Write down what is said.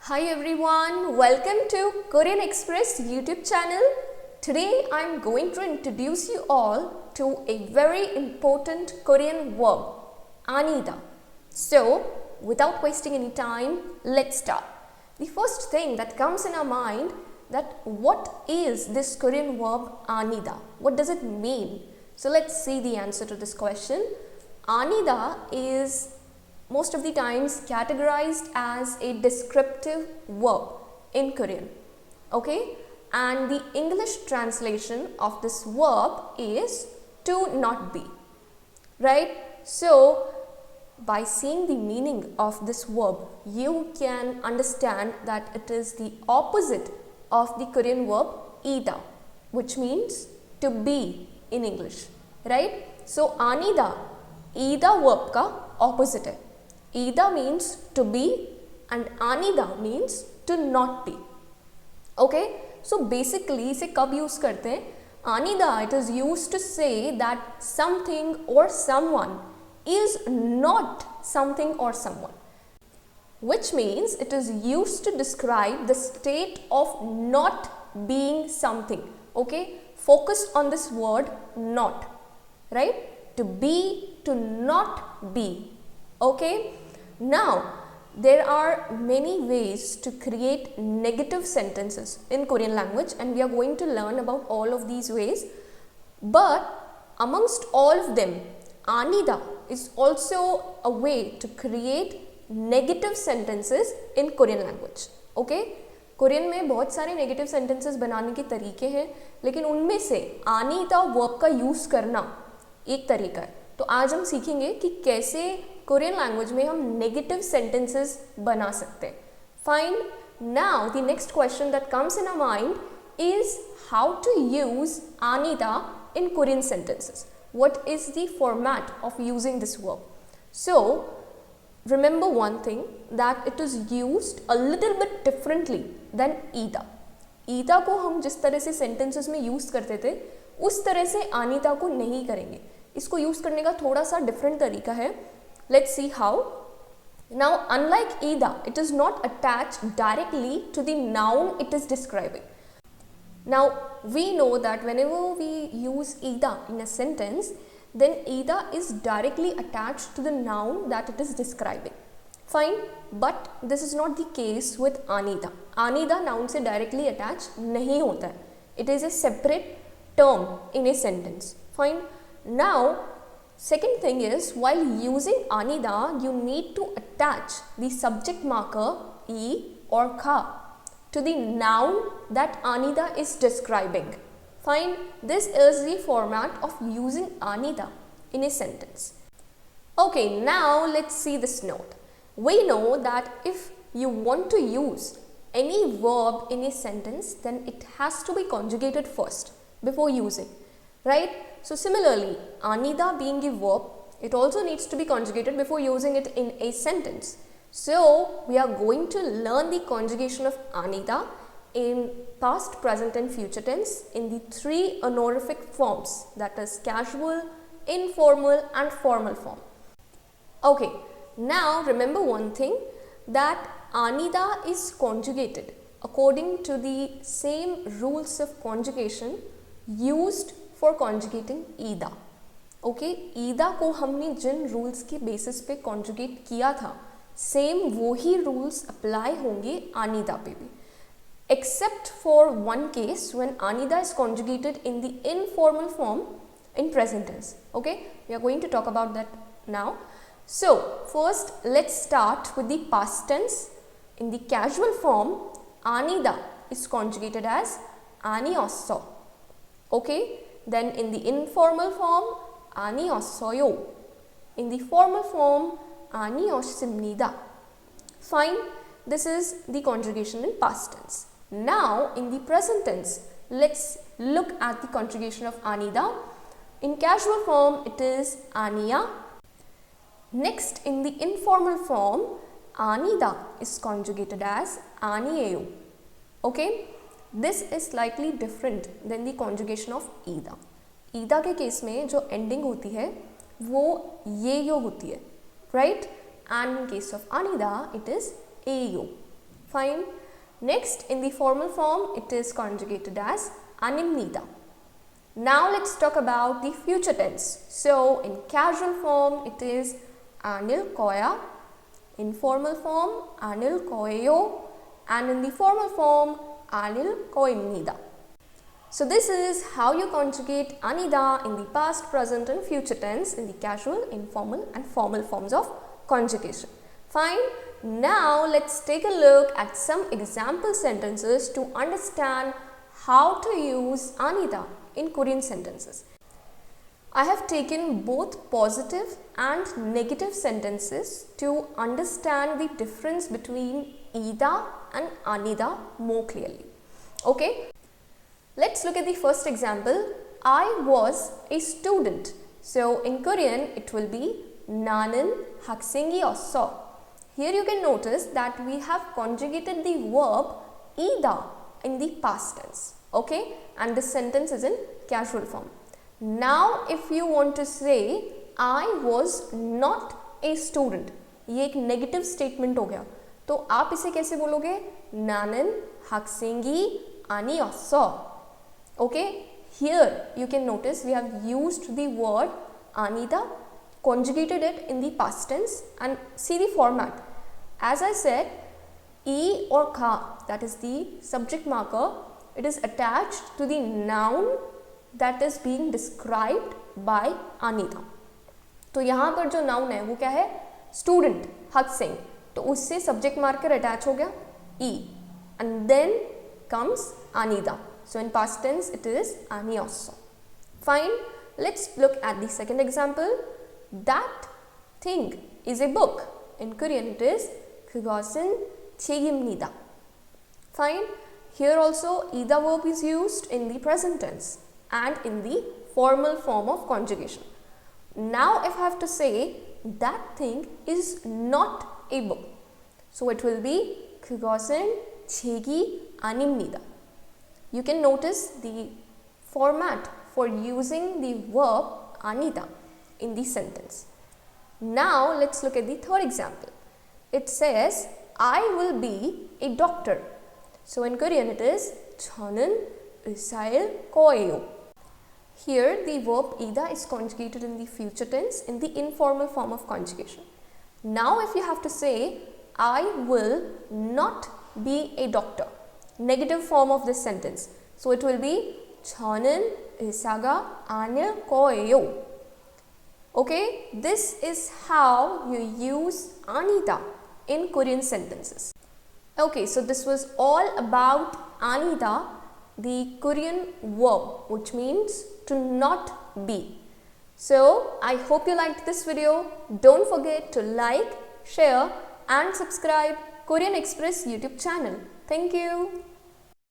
Hi everyone, welcome to Korean Express YouTube channel. Today I'm going to introduce you all to a very important Korean verb, 아니다. So, without wasting any time, let's start. The first thing that comes in our mind that what is this Korean verb 아니다? What does it mean? So let's see the answer to this question. 아니다 is most of the times categorized as a descriptive verb in Korean, okay, and the English translation of this verb is to not be, right? So by seeing the meaning of this verb, you can understand that it is the opposite of the Korean verb ida, which means to be in English, right? So anida, ida verb का opposite है. Ida means to be and anida means to not be. Okay, so basically इसे कब use करते हैं? Anida, it is used to say that something or someone is not something or someone, which means it is used to describe the state of not being something. Okay, focused on this word not, right? To be, to not be. Okay, now there are many ways to create negative sentences in Korean language and we are going to learn about all of these ways, but amongst all of them, anida is also a way to create negative sentences in Korean language. Okay, Korean में बहुत सारे negative sentences बनाने के तरीके हैं, लेकिन उनमें से आनीता वर्ब का यूज करना एक तरीका है. तो आज हम सीखेंगे कि कैसे कोरियन लैंग्वेज में हम नेगेटिव सेंटेंसेस बना सकते हैं. Fine. Now the next question that comes in our mind is how to use आनीता in Korean sentences. What is the format of using this verb? So remember one thing, that it is used a little bit differently than ida. ida को हम जिस तरह से sentences में use करते थे उस तरह से आनीता को नहीं करेंगे. इसको यूज करने का थोड़ा सा डिफरेंट तरीका है. Let's see how. Now, unlike ida, it is not attached directly to the noun it is describing. Now, we know that whenever we use ida in a sentence, then ida is directly attached to the noun that it is describing. Fine, but this is not the case with anida. Anida noun से directly attached नहीं होता है. It is a separate term in a sentence. Fine. Now, second thing is, while using anida, you need to attach the subject marker e or kha to the noun that anida is describing. Fine, this is the format of using anida in a sentence. Okay, now let's see this note. We know that if you want to use any verb in a sentence, then it has to be conjugated first before using, right? So similarly, anida being a verb, it also needs to be conjugated before using it in a sentence. So we are going to learn the conjugation of anida in past, present and future tense in the three honorific forms, that is casual, informal and formal form. Okay, now remember one thing, that anida is conjugated according to the same rules of conjugation used for conjugating ida. Okay, ida को हमने जिन rules के basis पे conjugate किया था, same वही rules apply होंगे anida पे भी, except for one case when anida is conjugated in the informal form in present tense. Okay, we are going to talk about that now. So first let's start with the past tense. In the casual form, anida is conjugated as 아니었어. Okay, then in the informal form, 아니었어요. In the formal form, 아니었습니다. Fine, this is the conjugation in past tense. Now, in the present tense, let's look at the conjugation of anida. In casual form, it is 아니야. Next, in the informal form, anida is conjugated as 아니에요. Okay, this is slightly different than the conjugation of ida. ida के case में जो ending होती है वो ये यो होती है, right? And in case of anida, it is ayo. Fine. Next, in the formal form, it is conjugated as animnida. Now let's talk about the future tense. So in casual form, it is anil koya. In formal form, anil koeyo. And in the formal form, anil koimnida. So this is how you conjugate anida in the past, present and future tense in the casual, informal and formal forms of conjugation. Fine. Now let's take a look at some example sentences to understand how to use anida in Korean sentences. I have taken both positive and negative sentences to understand the difference between ida and anida more clearly. Okay. Let's look at the first example. I was a student. So in Korean, it will be 나는 학생이었어. Here you can notice that we have conjugated the verb ida in the past tense. Okay, and the sentence is in casual form. Now, if you want to say I was not a student, ये एक negative statement हो गया. तो आप इसे कैसे बोलोगे? 나는 학생이 아니었어. Okay, here you can notice we have used the word anida, conjugated it in the past tense, and see the format. As I said, e or ka, that is the subject marker, it is attached to the noun that is being described by anida. तो यहाँ पर जो noun है वो क्या है? Student, 학생. तो उससे subject marker attach हो गया e, and then comes anida. So in past tense it is 아니었어. Fine. Let's look at the second example. That thing is a book. In Korean it is 그것은 책입니다. Fine. Here also ida verb is used in the present tense and in the formal form of conjugation. Now if I have to say that thing is not a book, so it will be 그것은 책이 아닙니다. You can notice the format for using the verb anida in the sentence. Now let's look at the third example. It says I will be a doctor. So in Korean it is 저는 의사일 거예요. Here the verb ida is conjugated in the future tense in the informal form of conjugation. Now if you have to say I will not be a doctor, negative form of this sentence. So it will be 저는 의사가 아닐 거예요. Okay, this is how you use anida in Korean sentences. Okay, so this was all about anida, the Korean verb, which means to not be. So I hope you liked this video. Don't forget to like, share and subscribe Korean Express YouTube channel. Thank you.